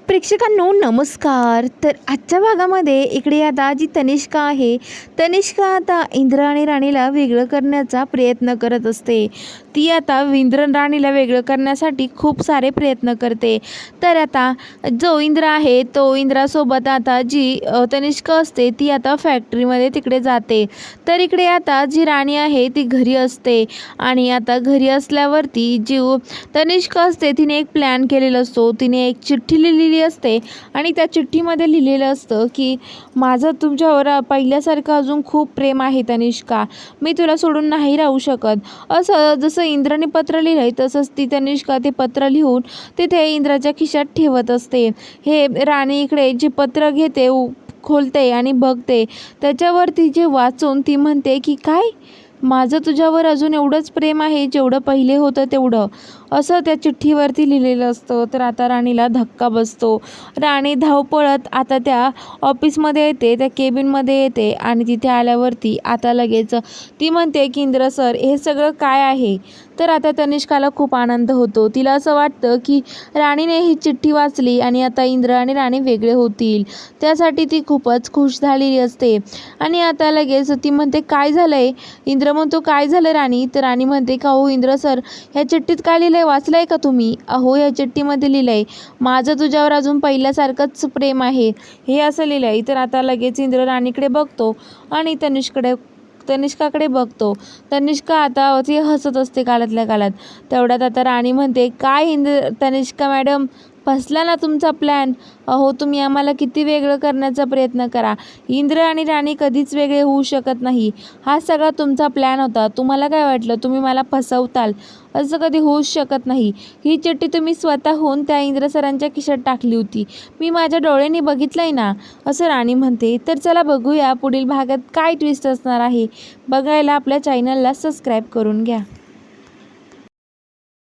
प्रेक्षकांनो नमस्कार. तर आजच्या भागामध्ये इकडे आता जी तनिष्का आहे, तनिष्का आता इंद्र आणि राणीला वेगळं करण्याचा प्रयत्न करत असते. ती आता इंद्र राणीला वेगळं करण्यासाठी खूप सारे प्रयत्न करते. तर आता जो इंद्र आहे तो इंद्रासोबत आता जी तनिष्का असते ती आता फॅक्टरीमध्ये तिकडे जाते. तर इकडे आता जी राणी आहे ती घरी असते आणि आता घरी असल्यावरती जी तनिष्का असते तिने एक प्लॅन केलेला असतो. तिने एक चिठ्ठी लिहिलेली असते आणि त्या चिठ्ठीमध्ये लिहिलेलं असतं की माझं तुमच्यावर पहिल्यासारखं अजून खूप प्रेम आहे तनिष्का, मी तुला सोडून नाही राहू शकत. असं जसं इंद्राने पत्र लिहिलंय तसंच ती तनिष्का ते पत्र लिहून तिथे इंद्राच्या खिशात ठेवत असते. हे राणी इकडे जे पत्र घेते खोलते आणि बघते, त्याच्यावरती जे वाचून ती म्हणते की काय, माझं तुझ्यावर अजून एवढंच प्रेम आहे जेवढं पहिले होतं तेवढं, असं त्या चिठ्ठीवरती लिहिलेलं असतं. तर आता राणीला धक्का बसतो. राणी धावपळत आता त्या ऑफिसमध्ये येते, त्या केबिनमध्ये येते आणि तिथे आल्यावरती आता लगेच ती म्हणते की इंद्र सर हे सगळं काय आहे. तर आता तनिष्काला खूप आनंद होतो. तिला असं वाटतं की राणीने ही चिठ्ठी वाचली आणि आता इंद्र आणि राणी वेगळे होतील, त्यासाठी ती खूपच खुश झालेली असते. आणि आता लगेच ती म्हणते काय झालंय. इंद्र म्हणतो काय झालं राणी. तर राणी म्हणते का हो इंद्र सर, ह्या चिठ्ठीत काय लिहिलंय वाचलंय का तुम्ही. अहो या चिठ्ठीमध्ये लिहिलंय माझं तुझ्यावर अजून पहिल्यासारखंच प्रेम आहे, हे असं लिहिलंय. तर आता लगेच इंद्र राणीकडे बघतो आणि तनिष्काकडे बघतो. तनिष्का आता ती हसत असते काळातल्या काळात. तेवढ्यात आता राणी म्हणते काय तनिष्का मॅडम, फसला ना तुमचा प्लॅन. अहो तुम्ही आम्हाला किती वेगळं करण्याचा प्रयत्न करा, इंद्र आणि राणी कधीच वेगळे होऊ शकत नाही. हा सगळा तुमचा प्लॅन होता. तुम्हाला काय वाटलं तुम्ही मला फसवताल, असं कधी होऊच शकत नाही. ही चिठ्ठी तुम्ही स्वतःहून त्या इंद्र सरांच्या खिशात टाकली होती, मी माझ्या डोळ्यांनी बघितलंय ना, असं राणी म्हणते. तर चला बघूया पुढील भागात काय ट्विस्ट असणार आहे. बघायला आपल्या चॅनलला सबस्क्राईब करून घ्या.